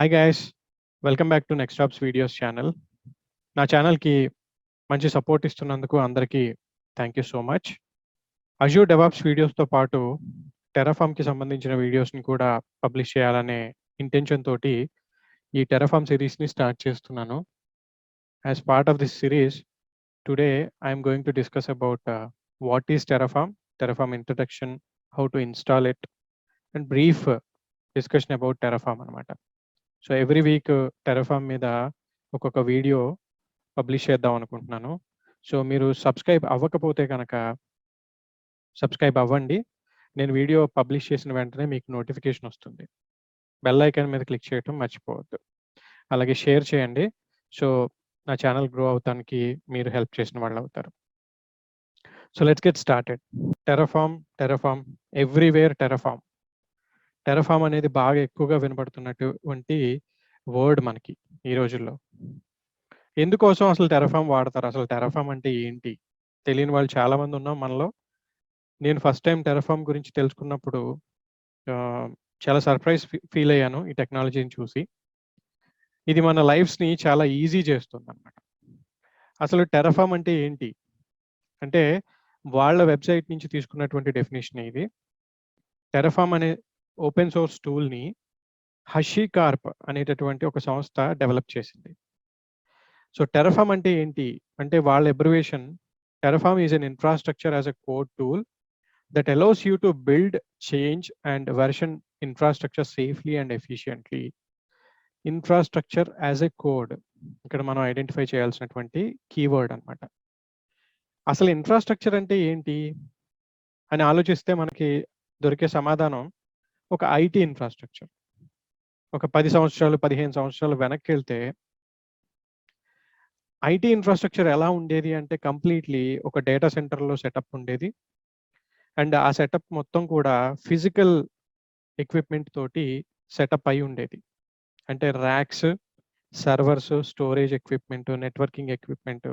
Hi guys, welcome back to next jobs videos channel. నా ఛానల్కి మంచి సపోర్ట్ ఇస్తున్నందుకు అందరికీ thank you so much. Azure DevOps వీడియోస్తో పాటు టెరాఫామ్కి సంబంధించిన వీడియోస్ని కూడా పబ్లిష్ చేయాలనే ఇంటెన్షన్ తోటి ఈ టెరాఫామ్ సిరీస్ని స్టార్ట్ చేస్తున్నాను. As part of this series, today I'm going to discuss about what is Terraform introduction, how to install it and brief discussion about Terraform అనమాట. సో ఎవ్రీ వీక్ టెరాఫామ్ మీద ఒక్కొక్క video publish చేద్దాం అనుకుంటున్నాను. So మీరు subscribe అవ్వకపోతే కనుక subscribe అవ్వండి. నేను వీడియో పబ్లిష్ చేసిన వెంటనే మీకు నోటిఫికేషన్ వస్తుంది. బెల్ ఐకాన్ మీద క్లిక్ చేయటం మర్చిపోవద్దు. అలాగే షేర్ చేయండి. సో నా ఛానల్ గ్రో అవడానికి మీరు హెల్ప్ చేసిన వాళ్ళు అవుతారు. So let's get started. Terraform everywhere Terraform అనేది బాగా ఎక్కువగా వినపడుతున్నటువంటి వర్డ్ మనకి ఈ రోజుల్లో. ఎందుకోసం అసలు టెరాఫామ్ వాడతారు? అసలు టెరాఫామ్ అంటే ఏంటి తెలియని వాళ్ళు చాలా మంది ఉన్నాం మనలో. నేను ఫస్ట్ టైం టెరాఫామ్ గురించి తెలుసుకున్నప్పుడు చాలా సర్ప్రైజ్ ఫీల్ అయ్యాను ఈ టెక్నాలజీని చూసి. ఇది మన లైఫ్స్ని చాలా ఈజీ చేస్తుంది అన్నమాట. అసలు టెరాఫామ్ అంటే ఏంటి అంటే వాళ్ళ వెబ్సైట్ నుంచి తీసుకున్నటువంటి డెఫినేషన్ ఇది. టెరాఫామ్ అనే ఓపెన్ సోర్స్ టూల్ని హషీకార్ప్ అనేటటువంటి ఒక సంస్థ డెవలప్ చేసింది. సో టెరాఫామ్ అంటే ఏంటి అంటే వాళ్ళ abbreviation, Terraform is an infrastructure as a code tool that allows you to build, change and version infrastructure safely and efficiently. Infrastructure as a code ఇక్కడ మనం ఐడెంటిఫై చేయాల్సినటువంటి కీవర్డ్ అనమాట. అసలు ఇన్ఫ్రాస్ట్రక్చర్ అంటే ఏంటి అని ఆలోచిస్తే మనకి దొరికే సమాధానం ఒక ఐటీ ఇన్ఫ్రాస్ట్రక్చర్. ఒక 10 సంవత్సరాలు 15 సంవత్సరాలు వెనక్కి వెళ్తే ఐటీ ఇన్ఫ్రాస్ట్రక్చర్ ఎలా ఉండేది అంటే కంప్లీట్లీ ఒక డేటా సెంటర్లో సెటప్ ఉండేది. అండ్ ఆ సెటప్ మొత్తం కూడా ఫిజికల్ ఎక్విప్మెంట్ తోటి సెటప్ అయి ఉండేది. అంటే racks, servers, storage equipment, networking equipment,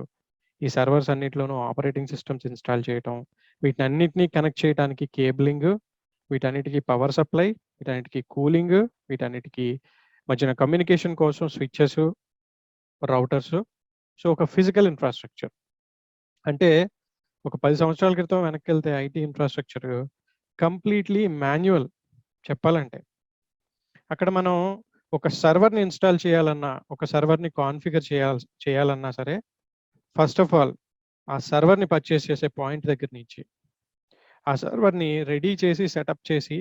ఈ సర్వర్స్ అన్నిటిలోనూ ఆపరేటింగ్ సిస్టమ్స్ ఇన్స్టాల్ చేయటం, వీటన్నిటిని కనెక్ట్ చేయడానికి కేబులింగ్, వీటన్నిటికీ పవర్ సప్లై, వీటన్నిటికీ కూలింగ్, వీటన్నిటికీ మధ్యన కమ్యూనికేషన్ కోసం స్విచ్చెస్, రౌటర్స్. సో ఒక ఫిజికల్ ఇన్ఫ్రాస్ట్రక్చర్. అంటే ఒక 10 సంవత్సరాల క్రితం వెనక్కి వెళ్తే ఐటీ ఇన్ఫ్రాస్ట్రక్చర్ కంప్లీట్లీ మాన్యువల్ చెప్పాలంటే. అక్కడ మనం ఒక సర్వర్ని ఇన్స్టాల్ చేయాలన్నా, ఒక సర్వర్ని కాన్ఫిగర్ చేయాలన్నా సరే, ఫస్ట్ ఆఫ్ ఆల్ ఆ సర్వర్ని పర్చేస్ చేసే పాయింట్ దగ్గర నుంచి ఆ సర్వర్ని రెడీ చేసి సెటప్ చేసి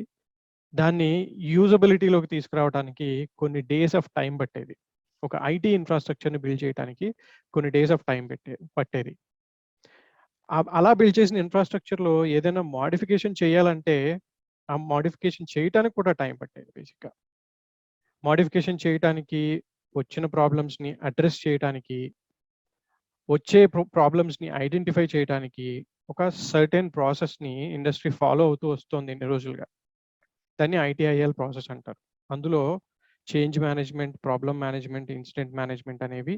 దాన్ని యూజబిలిటీలోకి తీసుకురావడానికి కొన్ని డేస్ ఆఫ్ టైం పట్టేది. ఒక ఐటీ ఇన్ఫ్రాస్ట్రక్చర్ని బిల్డ్ చేయడానికి కొన్ని డేస్ ఆఫ్ టైం పట్టేది. అలా బిల్డ్ చేసిన ఇన్ఫ్రాస్ట్రక్చర్లో ఏదైనా మోడిఫికేషన్ చేయాలంటే ఆ మోడిఫికేషన్ చేయడానికి కూడా టైం పట్టేది. బేసిక్గా మోడిఫికేషన్ చేయడానికి, వచ్చిన ప్రాబ్లమ్స్ని అడ్రస్ చేయడానికి, వచ్చే ప్రాబ్లమ్స్ని ఐడెంటిఫై చేయడానికి ఒక సర్టెన్ ప్రాసెస్ని ఇండస్ట్రీ ఫాలో అవుతూ వస్తుంది ఇన్ని రోజులుగా. దాన్ని ఐటీఐఎల్ ప్రాసెస్ అంటారు. అందులో change management, problem management, incident management అనేవి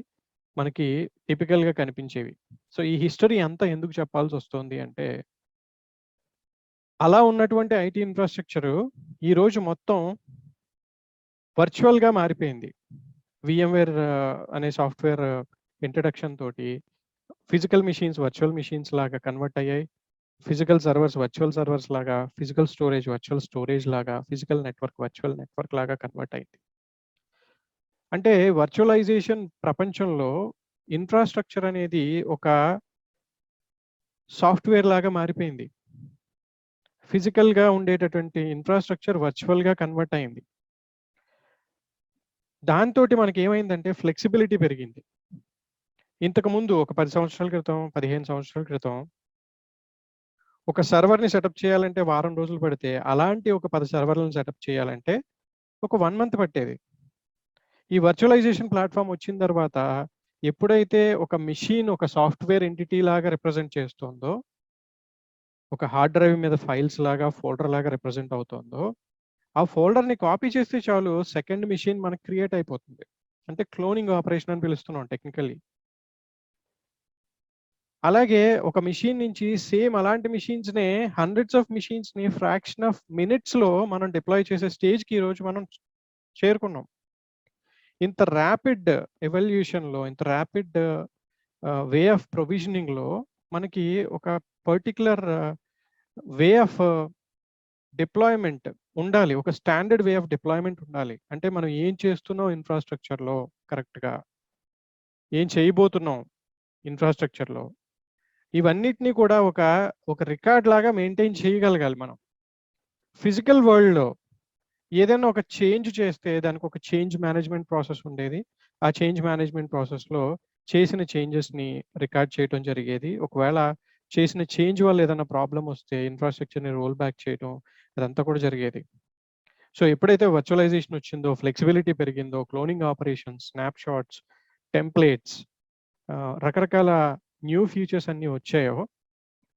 మనకి టిపికల్గా కనిపించేవి. సో ఈ హిస్టరీ అంతా ఎందుకు చెప్పాల్సి వస్తుంది అంటే, అలా ఉన్నటువంటి ఐటీ ఇన్ఫ్రాస్ట్రక్చర్ ఈరోజు మొత్తం వర్చువల్గా మారిపోయింది. VMware అనే సాఫ్ట్వేర్ ఇంట్రడక్షన్ తోటి ఫిజికల్ మిషన్స్ వర్చువల్ మిషన్స్ లాగా కన్వర్ట్ అయ్యాయి. ఫిజికల్ సర్వర్స్ వర్చువల్ సర్వర్స్ లాగా, ఫిజికల్ స్టోరేజ్ వర్చువల్ స్టోరేజ్ లాగా, ఫిజికల్ నెట్వర్క్ వర్చువల్ నెట్వర్క్ లాగా కన్వర్ట్ అయింది. అంటే వర్చువలైజేషన్ ప్రపంచంలో ఇన్ఫ్రాస్ట్రక్చర్ అనేది ఒక సాఫ్ట్వేర్ లాగా మారిపోయింది. ఫిజికల్గా ఉండేటటువంటి ఇన్ఫ్రాస్ట్రక్చర్ వర్చువల్గా కన్వర్ట్ అయింది. దాంతో మనకి ఏమైందంటే ఫ్లెక్సిబిలిటీ పెరిగింది. ఇంతకుముందు ఒక 10 సంవత్సరాల క్రితం, 15 సంవత్సరాల క్రితం ఒక సర్వర్ని సెటప్ చేయాలంటే వారం రోజులు పడితే, అలాంటి ఒక 10 సర్వర్లను సెటప్ చేయాలంటే ఒక 1 మంత్ పట్టేది. ఈ వర్చువలైజేషన్ ప్లాట్ఫామ్ వచ్చిన తర్వాత ఎప్పుడైతే ఒక మిషన్ ఒక సాఫ్ట్వేర్ ఎంటిటీ లాగా రిప్రజెంట్ చేస్తుందో, ఒక హార్డ్ డ్రైవ్ మీద ఫైల్స్ లాగా, ఫోల్డర్ లాగా రిప్రజెంట్ అవుతుందో, ఆ ఫోల్డర్ని కాపీ చేస్తే చాలు సెకండ్ మిషన్ మనకు క్రియేట్ అయిపోతుంది. అంటే క్లోనింగ్ ఆపరేషన్ అని పిలుస్తున్నాం టెక్నికల్లీ. అలాగే ఒక మిషన్ నుంచి సేమ్ అలాంటి మిషన్స్నే హండ్రెడ్స్ ఆఫ్ మిషన్స్ని ఫ్రాక్షన్ ఆఫ్ మినిట్స్లో మనం డిప్లాయ్ చేసే స్టేజ్కి ఈరోజు మనం చేరుకున్నాం. ఇంత ర్యాపిడ్ ఎవల్యూషన్లో, ఇంత ర్యాపిడ్ వే ఆఫ్ ప్రొవిజనింగ్లో మనకి ఒక పర్టికులర్ వే ఆఫ్ డిప్లాయ్మెంట్ ఉండాలి. ఒక స్టాండర్డ్ వే ఆఫ్ డిప్లాయ్మెంట్ ఉండాలి. అంటే మనం ఏం చేస్తున్నాం ఇన్ఫ్రాస్ట్రక్చర్లో కరెక్ట్గా, ఏం చేయబోతున్నాం ఇన్ఫ్రాస్ట్రక్చర్లో, ఇవన్నిటినీ కూడా ఒక రికార్డ్ లాగా మెయింటైన్ చేయగలగాలి మనం. ఫిజికల్ వరల్డ్లో ఏదైనా ఒక చేంజ్ చేస్తే దానికి ఒక చేంజ్ మేనేజ్మెంట్ ప్రాసెస్ ఉండేది. ఆ చేంజ్ మేనేజ్మెంట్ ప్రాసెస్లో చేసిన చేంజెస్ని రికార్డ్ చేయడం జరిగేది. ఒకవేళ చేసిన చేంజ్ వల్ల ఏదైనా ప్రాబ్లం వస్తే ఇన్ఫ్రాస్ట్రక్చర్ని రోల్ బ్యాక్ చేయడం, అదంతా కూడా జరిగేది. సో ఎప్పుడైతే వర్చువలైజేషన్ వచ్చిందో, ఫ్లెక్సిబిలిటీ పెరిగిందో, cloning operations, snapshots, templates, రకరకాల న్యూ ఫీచర్స్ అన్నీ వచ్చాయో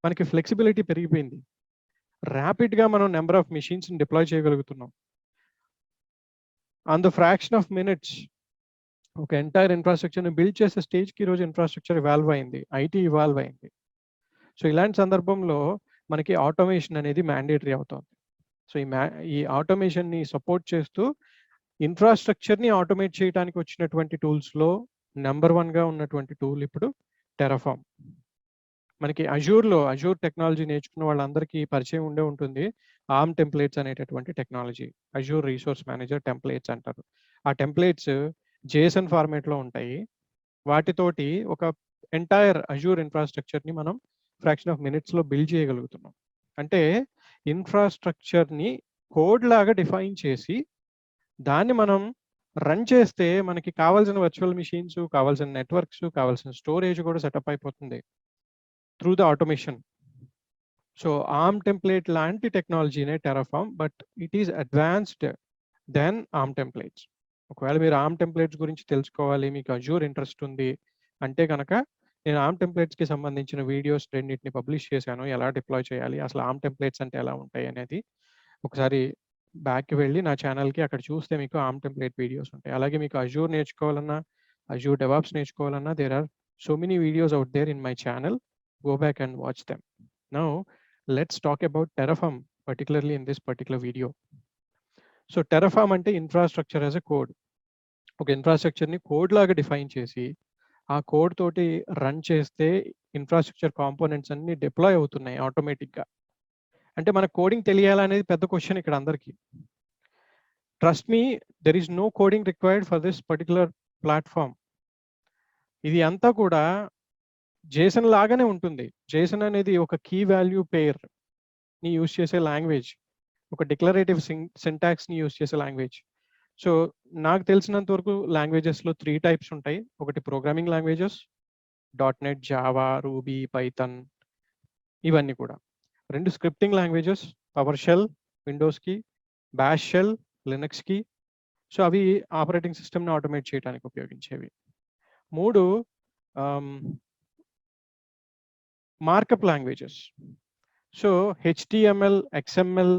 మనకి ఫ్లెక్సిబిలిటీ పెరిగిపోయింది. ర్యాపిడ్గా మనం నెంబర్ ఆఫ్ మెషిన్స్ని డిప్లాయ్ చేయగలుగుతున్నాం. On the fraction of minutes ఒక ఎంటైర్ ఇన్ఫ్రాస్ట్రక్చర్ని బిల్డ్ చేసే స్టేజ్కి ఈరోజు ఇన్ఫ్రాస్ట్రక్చర్ ఇవాల్వ్ అయింది, ఐటీ ఇవాల్వ్ అయింది. సో ఇలాంటి సందర్భంలో మనకి ఆటోమేషన్ అనేది మ్యాండేటరీ అవుతుంది. సో ఈ ఆటోమేషన్ని సపోర్ట్ చేస్తూ ఇన్ఫ్రాస్ట్రక్చర్ని ఆటోమేట్ చేయడానికి వచ్చినటువంటి టూల్స్లో నెంబర్ 1గా ఉన్నటువంటి టూల్ ఇప్పుడు టెరాఫార్మ్. మనకి అజూర్ టెక్నాలజీ నేర్చుకున్న వాళ్ళందరికీ పరిచయం ఉండే ఉంటుంది. ఆర్మ్ టెంప్లేట్స్ అనేటటువంటి technology, Azure resource manager templates అంటారు. ఆ టెంప్లేట్స్ JSON ఫార్మేట్లో ఉంటాయి. వాటితోటి ఒక ఎంటైర్ అజూర్ ఇన్ఫ్రాస్ట్రక్చర్ని మనం ఫ్రాక్షన్ ఆఫ్ మినిట్స్లో బిల్డ్ చేయగలుగుతున్నాం. అంటే ఇన్ఫ్రాస్ట్రక్చర్ని కోడ్ లాగా డిఫైన్ చేసి దాన్ని మనం రన్ చేస్తే మనకి కావాల్సిన వర్చువల్ మిషన్స్, కావాల్సిన నెట్వర్క్స్, కావాల్సిన స్టోరేజ్ కూడా సెటప్ అయిపోతుంది through the automation. So ARM template లాంటి టెక్నాలజీనే Terraform, but it is advanced than ARM templates. ఒకవేళ మీరు ఆర్మ్ టెంప్లేట్స్ గురించి తెలుసుకోవాలి, మీకు అజూర్ ఇంట్రెస్ట్ ఉంది అంటే కనుక నేను ఆర్మ్ టెంప్లేట్స్కి సంబంధించిన వీడియోస్ రెండింటిని పబ్లిష్ చేశాను. ఎలా డిప్లాయ్ చేయాలి, అసలు ఆర్మ్ టెంప్లేట్స్ అంటే ఎలా ఉంటాయి అనేది ఒకసారి బ్యాక్కి వెళ్ళి నా ఛానల్కి అక్కడ చూస్తే మీకు ఆర్మ్ టెంప్లేట్ వీడియోస్ ఉంటాయి. అలాగే మీకు అజూర్ నేర్చుకోవాలన్నా, అజూర్ డెవాప్స్ నేర్చుకోవాలన్నా, there are so many videos out there in my channel. Go back and watch them. Now let's talk about Terraform, particularly in this particular video. So Terraform ante infrastructure as a code. ఒక ఇన్ఫ్రాస్ట్రక్చర్ని code లాగా define చేసి ఆ code తోటి run చేస్తే infrastructure components అన్ని deploy అవుతున్నాయి ఆటోమేటిక్గా. అంటే మన కోడింగ్ తెలియాలనేది పెద్ద క్వశ్చన్ ఇక్కడ అందరికీ. Trust me, there is no coding required for this particular platform. ఇది అంతా కూడా JSON లాగానే ఉంటుంది. JSON అనేది ఒక కీ వాల్యూ పేర్ ని యూజ్ చేసే లాంగ్వేజ్, ఒక డిక్లరేటివ్ సింటాక్స్ని యూజ్ చేసే లాంగ్వేజ్. సో నాకు తెలిసినంత వరకు లాంగ్వేజెస్లో 3 టైప్స్ ఉంటాయి. ఒకటి programming languages, .NET, Java, Ruby, Python, ఇవన్నీ కూడా. 2 స్క్రిప్టింగ్ లాంగ్వేజెస్, పవర్ షెల్ విండోస్కి, బ్యాష్ షెల్ లినక్స్కి. సో అవి ఆపరేటింగ్ సిస్టమ్ని ఆటోమేట్ చేయడానికి ఉపయోగించేవి. 3 markup languages. So HTML, XML,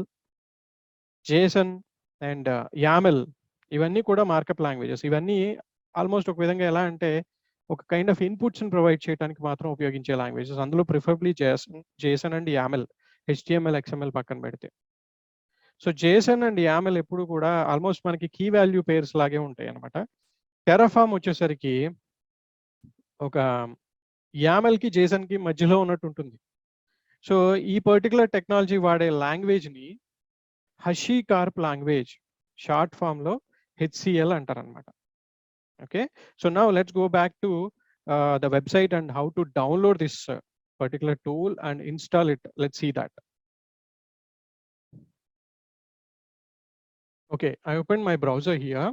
JSON and YAML ఇవన్నీ కూడా మార్కప్ లాంగ్వేజెస్. ఇవన్నీ ఆల్మోస్ట్ ఒక విధంగా ఎలా అంటే ఒక కైండ్ ఆఫ్ ఇన్పుట్స్ని ప్రొవైడ్ చేయడానికి మాత్రం ఉపయోగించే లాంగ్వేజెస్. అందులో preferably JSON and YAML, HTML, XML పక్కన పెడితే. సో JSON అండ్ YAML ఎప్పుడు కూడా ఆల్మోస్ట్ మనకి కీ వాల్యూ పేర్స్ లాగే ఉంటాయి అనమాట. టెరాఫార్మ్ వచ్చేసరికి ఒక YAMLకి JSONకి మధ్యలో ఉన్నట్టు ఉంటుంది. సో ఈ పర్టికులర్ టెక్నాలజీ వాడే లాంగ్వేజ్ని HashiCorp లాంగ్వేజ్, షార్ట్ ఫామ్లో HCL అంటారనమాట. Okay, so now let's go back to the website and how to download this particular tool and install it. Let's see that. Okay, I opened my browser here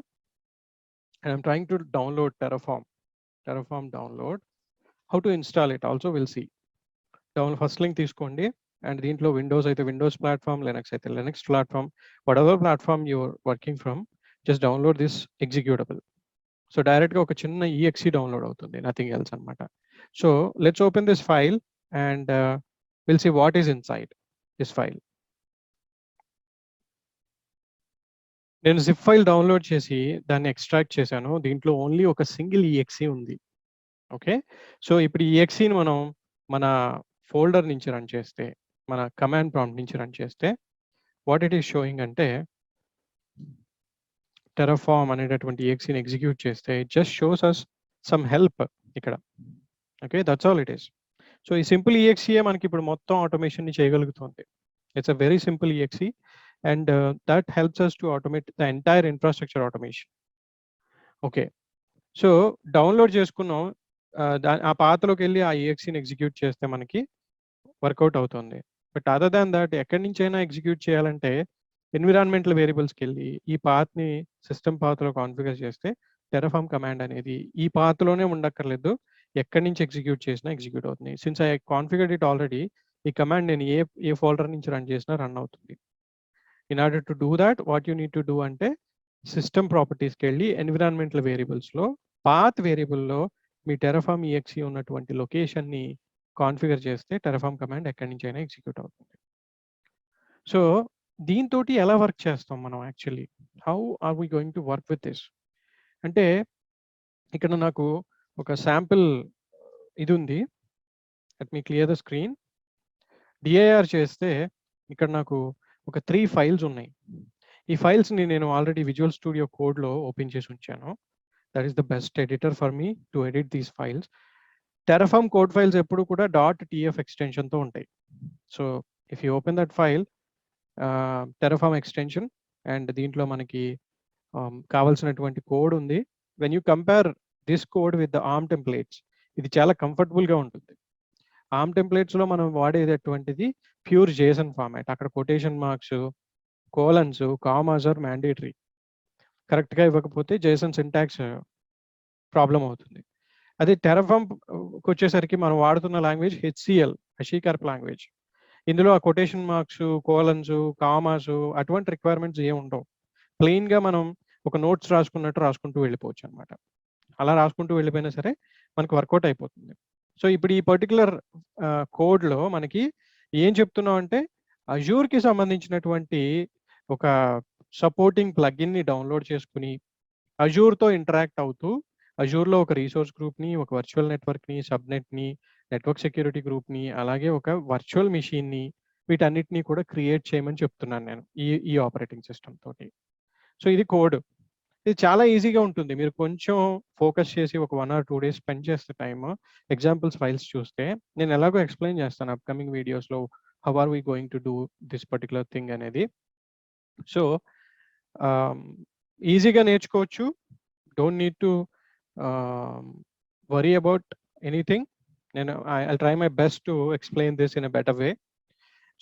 and I'm trying to download Terraform download. How to install it also we'll see. First link తీసుకోండి, and దీంట్లో Windows అయితే Windows platform, Linux అయితే Linux platform, whatever platform you're working from, just download this executable. So డైరెక్ట్గా ఒక చిన్న exe download అవుతుంది, nothing else అనమాట. So let's open this file and will see what is inside this file. నేను zip file download చేసి దాన్ని extract చేశాను. దీంట్లో ఓన్లీ ఒక సింగిల్ exe ఉంది. ఓకే, సో ఇప్పుడు ఈ exeని మనం మన ఫోల్డర్ నుంచి రన్ చేస్తే, మన కమాండ్ ప్రాంప్ట్ నుంచి రన్ చేస్తే వాట్ ఇట్ ఈస్ షోయింగ్ అంటే టెరాఫార్మ్ అనేటటువంటి EXE ని ఎగ్జిక్యూట్ చేస్తే it just shows us some help ఇక్కడ. Okay, that's all it is. So ఈ సింపుల్ EXE మనకి ఇప్పుడు మొత్తం ఆటోమేషన్ ని చేయగలుగుతుంది. It's a very simple EXE and that helps us to automate the entire infrastructure automation. Okay, so download చేసుకున్నాం, ఆ పాతలోకి వెళ్ళి ఆ EXE ని ఎగ్జిక్యూట్ చేస్తే మనకి వర్కౌట్ అవుతుంది. బట్ అదర్ దాన్ దట్ ఎక్కడి నుంచైనా ఎగ్జిక్యూట్ చేయాలంటే ఎన్విరాన్మెంటల్ వేరియబుల్స్కి వెళ్ళి ఈ పాత్ని సిస్టమ్ పాత్లో కాన్ఫిగర్ చేస్తే టెరాఫార్మ్ కమాండ్ అనేది ఈ పాత్లోనే ఉండక్కర్లేదు, ఎక్కడి నుంచి ఎగ్జిక్యూట్ చేసినా ఎగ్జిక్యూట్ అవుతుంది. Since I configured it already, ఈ కమాండ్ నేను ఏ ఫోల్డర్ నుంచి రన్ చేసినా రన్ అవుతుంది. In order to do that what you need to do అంటే సిస్టమ్ ప్రాపర్టీస్కి వెళ్ళి ఎన్విరాన్మెంటల్ వేరియబుల్స్లో పాత్ వేరియబుల్లో మీ టెరాఫార్మ్ EXE ఉన్నటువంటి లొకేషన్ని కాన్ఫిగర్ చేస్తే టెరాఫార్మ్ కమాండ్ ఎక్కడి నుంచి అయినా ఎగ్జిక్యూట్ అవుతుంది. సో దీంతో ఎలా వర్క్ చేస్తాం మనం actually, how are we going to work with this అంటే ఇక్కడ నాకు ఒక శాంపిల్ ఇది ఉంది. Let me clear the screen. DIR చేస్తే ఇక్కడ నాకు ఒక 3 ఫైల్స్ ఉన్నాయి. ఈ ఫైల్స్ని నేను ఆల్రెడీ విజువల్ స్టూడియో కోడ్లో ఓపెన్ చేసి ఉంచాను. That is the best editor for me to edit these files. Terraform code files ఎప్పుడు కూడా .tf ఎక్స్టెన్షన్తో ఉంటాయి. So if you open that file, Terraform extension, and దీంట్లో మనకి కావాల్సినటువంటి కోడ్ ఉంది. When you compare this code with the ARM templates, ఇది చాలా కంఫర్టబుల్గా ఉంటుంది. ఆర్మ్ టెంప్లేట్స్లో మనం వాడేటటువంటిది ప్యూర్ JSON ఫార్మాట్. అక్కడ quotation marks, colons, commas are mandatory. కరెక్ట్గా ఇవ్వకపోతే JSON సింటాక్స్ ప్రాబ్లం అవుతుంది. అదే టెరాఫార్మ్కి వచ్చేసరికి మనం వాడుతున్న లాంగ్వేజ్ HCL, హషీకార్ప్ లాంగ్వేజ్. ఇందులో ఆ కొటేషన్ మార్క్స్, కోలన్స్, కామాస్ అటువంటి రిక్వైర్మెంట్స్ ఏమి ఉండవు. ప్లెయిన్గా మనం ఒక నోట్స్ రాసుకున్నట్టు రాసుకుంటూ వెళ్ళిపోవచ్చు అనమాట. అలా రాసుకుంటూ వెళ్ళిపోయినా సరే మనకు వర్కౌట్ అయిపోతుంది. సో ఇప్పుడు ఈ పర్టికులర్ కోడ్లో మనకి ఏం చెప్తున్నాం అంటే అజూర్కి సంబంధించినటువంటి ఒక సపోర్టింగ్ ప్లగిన్ని డౌన్లోడ్ చేసుకుని అజూర్తో ఇంటరాక్ట్ అవుతూ అజూర్లో ఒక రీసోర్స్ గ్రూప్ని, ఒక వర్చువల్ నెట్వర్క్ని, సబ్నెట్ని, నెట్వర్క్ సెక్యూరిటీ గ్రూప్ని, అలాగే ఒక వర్చువల్ మెషిన్ని, వీటన్నిటిని కూడా క్రియేట్ చేయమని చెప్తున్నాను నేను ఈ ఆపరేటింగ్ సిస్టమ్ తోటి. సో ఇది కోడ్. ఇది చాలా ఈజీగా ఉంటుంది. మీరు కొంచెం ఫోకస్ చేసి ఒక 1 or 2 days స్పెండ్ చేస్తే టైమ్, ఎగ్జాంపుల్స్ ఫైల్స్ చూస్తే నేను ఎలాగో ఎక్స్ప్లెయిన్ చేస్తాను అప్కమింగ్ వీడియోస్లో how are we going to do this particular thing అనేది. సో ఈజీగా నేర్చుకోవచ్చు. Don't need to worry about anything. నేను I try my best to explain this in a better way.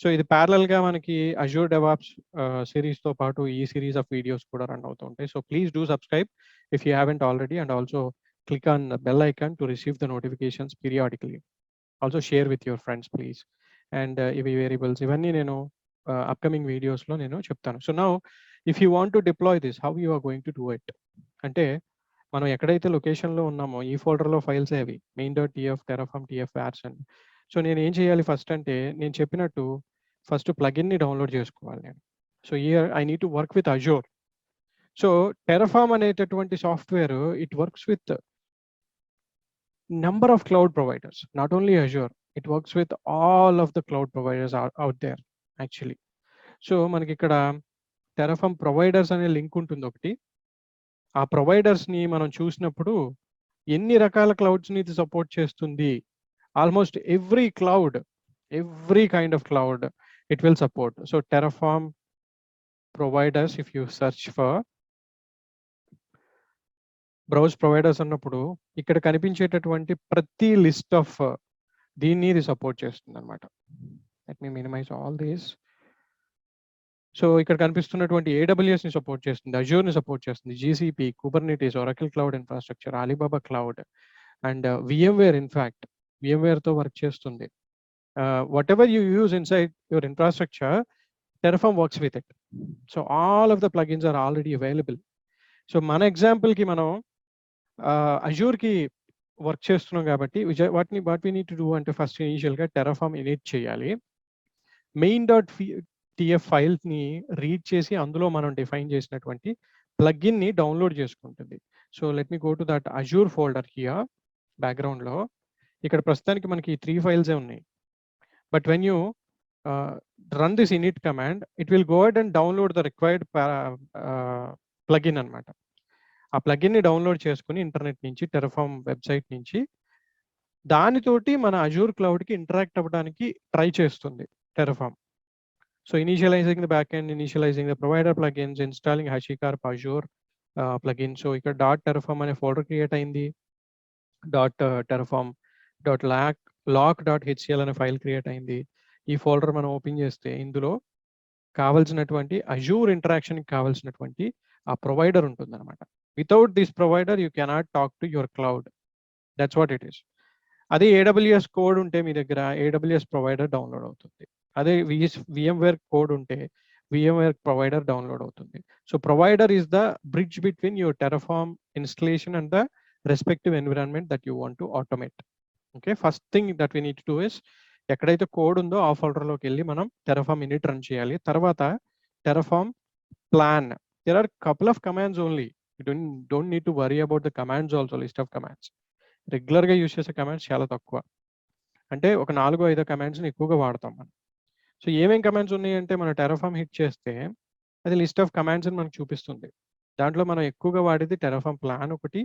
So ఇది ప్యారలల్గా మనకి అజూర్ డెవాప్స్ సిరీస్తో పాటు ఈ సిరీస్ ఆఫ్ వీడియోస్ కూడా రన్ అవుతూ ఉంటాయి. So please do subscribe if you haven't already, and also click on the bell icon to receive the notifications periodically. Also share with your friends please. And ఇవి variables ఇవన్నీ నేను upcoming వీడియోస్లో నేను చెప్తాను. So now if you want to deploy this, how you are going to do it అంటే మనం ఎక్కడైతే లొకేషన్లో ఉన్నామో ఈ ఫోల్డర్లో ఫైల్స్ అవి main.tf, terraform, tf vars అని. సో నేను ఏం చేయాలి ఫస్ట్ అంటే నేను చెప్పినట్టు ఫస్ట్ ప్లగిన్ని డౌన్లోడ్ చేసుకోవాలి నేను. So here I need to work with Azure. So Terraform అనేటటువంటి software it works with number of cloud providers, not only Azure, it works with all of the cloud providers out there actually. So మనకి ఇక్కడ Terraform providers అనే link ఉంటుంది ఒకటి. ఆ ప్రొవైడర్స్ని మనం చూసినప్పుడు ఎన్ని రకాల క్లౌడ్స్ని ఇది సపోర్ట్ చేస్తుంది, almost every cloud, every kind of cloud it will support. So Terraform providers, if you search for browse providers అన్నప్పుడు ఇక్కడ కనిపించేటటువంటి ప్రతి లిస్ట్ ఆఫ్ దీన్ని ఇది సపోర్ట్ చేస్తుంది అనమాట. Let me minimize all these. So ఇక్కడ కనిపిస్తున్నటువంటి AWS ని సపోర్ట్ చేస్తుంది, అజూర్ ని సపోర్ట్ చేస్తుంది, GCP, Kubernetes, Oracle cloud infrastructure, Alibaba cloud, and VMware. In fact VMwareతో వర్క్ చేస్తుంది. Whatever you use inside your infrastructure, Terraform works with it. So all of the plugins are already available. So మన ఎగ్జాంపుల్కి మనం అజూర్కి work చేస్తున్నాం కాబట్టి what we need to do అంటే first ఇనిషియల్గా టెరాఫార్మ్ ఇనిట్ చేయాలి. main.tf ఫైల్ని రీడ్ చేసి అందులో మనం డిఫైన్ చేసినటువంటి ప్లగిన్ని డౌన్లోడ్ చేసుకుంటుంది. So let me go to that Azure folder here. బ్యాక్గ్రౌండ్లో ఇక్కడ ప్రస్తుతానికి మనకి 3 ఫైల్సే ఉన్నాయి. But when you run this init command, it will go ahead and download the required plugin అన్నమాట. ఆ ప్లగిన్ని డౌన్లోడ్ చేసుకుని ఇంటర్నెట్ నుంచి, టెర్రాఫార్మ్ వెబ్సైట్ నుంచి దానితోటి మన అజూర్ క్లౌడ్కి ఇంటరాక్ట్ అవ్వడానికి ట్రై చేస్తుంది Terraform. So initialising the back end, initialising the provider plugins, installing HashiCorp Azure plugin. So ఇక్కడ .terraform అనే ఫోల్డర్ క్రియేట్ అయింది. .terraform.lock.hcl అనే ఫైల్ క్రియేట్ అయింది. ఈ ఫోల్డర్ మనం ఓపెన్ చేస్తే ఇందులో కావాల్సినటువంటి అజూర్ ఇంటరాక్షన్కి కావాల్సినటువంటి ఆ ప్రొవైడర్ ఉంటుంది అనమాట. Without this provider you cannot talk to your cloud. That's what it is. అదే AWS కోడ్ ఉంటే మీ దగ్గర AWS ప్రొవైడర్ డౌన్లోడ్ అవుతుంది. అదే VMware కోడ్ ఉంటే VMware ప్రొవైడర్ డౌన్లోడ్ అవుతుంది. So provider is the bridge between your Terraform installation and the respective environment that you want to automate. Okay, first thing that we need to do is ఎక్కడైతే code ఉందో ఆ ఫోల్డర్లోకి వెళ్ళి మనం Terraform in it run చేయాలి. తర్వాత Terraform plan. There are couple of commands only. You don't need to worry about the commands also. List of commands రెగ్యులర్గా use చేసే commands చాలా తక్కువ, అంటే ఒక 4-5 కమాండ్స్ని ఎక్కువగా వాడతాం మనం. సో ఏమేం కమాండ్స్ ఉన్నాయంటే మనం టెర్రాఫార్మ్ హిట్ చేస్తే అది లిస్ట్ ఆఫ్ కమాండ్స్ అని మనకు చూపిస్తుంది. దాంట్లో మనం ఎక్కువగా వాడేది టెర్రాఫార్మ్ ప్లాన్ ఒకటి,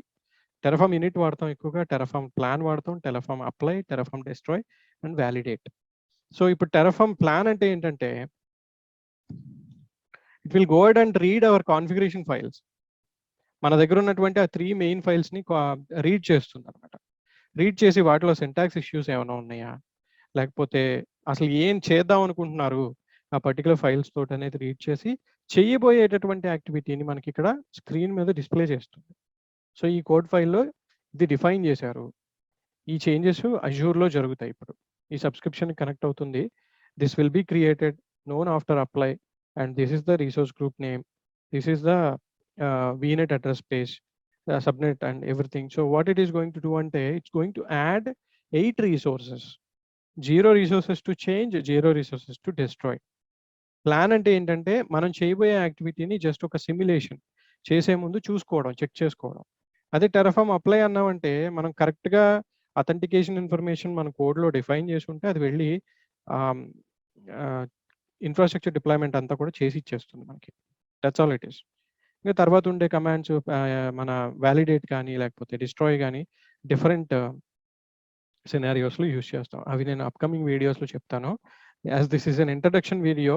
టెర్రాఫార్మ్ ఇనిట్ వాడతాం ఎక్కువగా, టెర్రాఫార్మ్ ప్లాన్ వాడతాం, Terraform apply, Terraform destroy and validate. So ఇప్పుడు టెర్రాఫార్మ్ ప్లాన్ అంటే ఏంటంటే it will go ahead and read hour configuration files. మన దగ్గర ఉన్నటువంటి ఆ 3 మెయిన్ ఫైల్స్ని రీడ్ చేస్తుంది అనమాట. రీడ్ చేసి వాటిలో సింటాక్స్ ఇష్యూస్ ఏమైనా ఉన్నాయా, లేకపోతే అసలు ఏం చేద్దాం అనుకుంటున్నారు ఆ పర్టికులర్ ఫైల్స్ తోటి అనేది రీడ్ చేసి చేయబోయేటటువంటి యాక్టివిటీని మనకి ఇక్కడ స్క్రీన్ మీద డిస్ప్లే చేస్తుంది. సో ఈ కోడ్ ఫైల్లో ఇది డిఫైన్ చేశారు. ఈ చేంజెస్ అజూర్లో జరుగుతాయి. ఇప్పుడు ఈ సబ్స్క్రిప్షన్ కనెక్ట్ అవుతుంది. This will be created known after apply and this is the resource group name, this is the VNet address space, subnet and everything. So what it is going to do ante it's going to add 8 resources. 0 resources to change, 0 resources to destroy. Plan అంటే ఏంటంటే మనం చేయబోయే యాక్టివిటీని just ఒక simulation చేసే ముందు చూసుకోవడం, check చేసుకోవడం. అదే టెర్రాఫార్మ్ అప్లై అన్నామంటే మనం కరెక్ట్గా అథెంటికేషన్ ఇన్ఫర్మేషన్ మన కోడ్లో డిఫైన్ చేసి ఉంటే అది వెళ్ళి ఇన్ఫ్రాస్ట్రక్చర్ డిప్లాయ్మెంట్ అంతా కూడా చేసి ఇచ్చేస్తుంది మనకి. That's all it is. ఇంకా తర్వాత ఉండే కమాండ్స్ మన వ్యాలిడేట్ కానీ లేకపోతే డిస్ట్రాయ్ కానీ డిఫరెంట్ సినారియోస్లో యూజ్ చేస్తాం. అవి నేను అప్కమింగ్ వీడియోస్లో చెప్తాను. As this is an introduction video,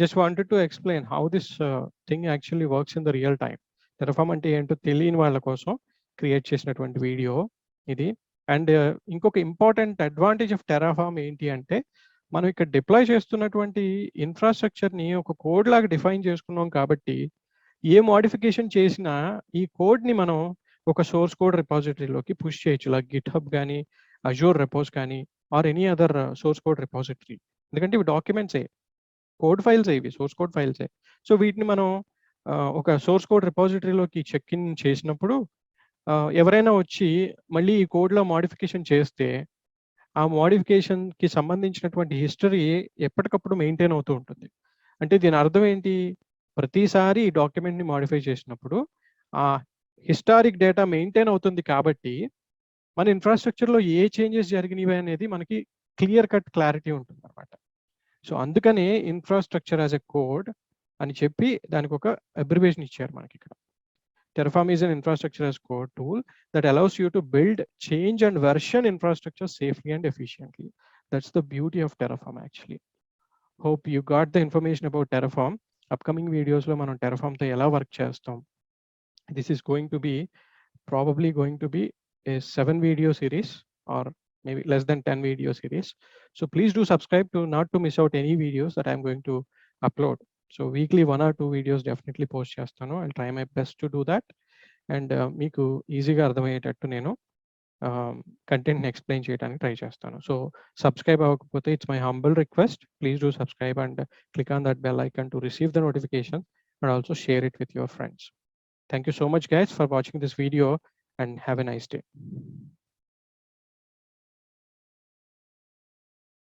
just wanted to explain how this thing actually works in the real time. Terraform అంటే ఏంటో తెలియని వాళ్ళ కోసం క్రియేట్ చేసినటువంటి వీడియో ఇది. అండ్ ఇంకొక ఇంపార్టెంట్ అడ్వాంటేజ్ ఆఫ్ టెర్రాఫార్మ్ ఏంటి అంటే మనం ఇక్కడ డిప్లాయ్ చేస్తున్నటువంటి ఇన్ఫ్రాస్ట్రక్చర్ని ఒక కోడ్ లాగా డిఫైన్ చేసుకున్నాం కాబట్టి ఏ మోడిఫికేషన్ చేసినా ఈ కోడ్ని మనం ఒక సోర్స్ కోడ్ రిపాజిటరీలోకి పుష్ చేయొచ్చు, లైక్ గిట్హబ్ కానీ, అజూర్ రెపోస్ కానీ, or any other source code repository. ఎందుకంటే ఇవి డాక్యుమెంట్సే, కోడ్ ఫైల్సే, ఇవి సోర్స్ కోడ్ ఫైల్సే. సో వీటిని మనం ఒక సోర్స్ కోడ్ రిపాజిటరీలోకి చెక్ ఇన్ చేసినప్పుడు ఎవరైనా వచ్చి మళ్ళీ ఈ కోడ్లో మోడిఫికేషన్ చేస్తే ఆ మోడిఫికేషన్కి సంబంధించినటువంటి హిస్టరీ ఎప్పటికప్పుడు మెయింటైన్ అవుతూ ఉంటుంది. అంటే దీని అర్థం ఏంటి, ప్రతిసారి ఈ డాక్యుమెంట్ని మాడిఫై చేసినప్పుడు ఆ హిస్టారిక్ డేటా మెయింటైన్ అవుతుంది కాబట్టి మన ఇన్ఫ్రాస్ట్రక్చర్లో ఏ చేంజెస్ జరిగినవి అనేది మనకి క్లియర్ కట్ క్లారిటీ ఉంటుంది అనమాట. సో అందుకనే ఇన్ఫ్రాస్ట్రక్చర్ యాజ్ ఎ కోడ్ అని చెప్పి దానికి ఒక అబ్రివేషన్ ఇచ్చారు మనకి ఇక్కడ. Terraform is an infrastructure as code tool that allows you to build, change and version infrastructure safely and efficiently. That's the beauty of Terraform actually. Hope you got the information about Terraform. Upcoming videos lo manam Terraform tho ela work chestam. This is probably going to be a 7 video series or maybe less than 10 video series. So please do subscribe to not to miss out any videos that I'm going to upload. So weekly 1 or 2 videos definitely post chestanu. I'll try my best to do that. And meeku easy ga ardhamayetattu nenu content explain cheyadaniki try chestanu. So subscribe avakapothe it's my humble request. Please do subscribe and click on that bell icon to receive the notification and also share it with your friends. Thank you so much guys for watching this video and have a nice day.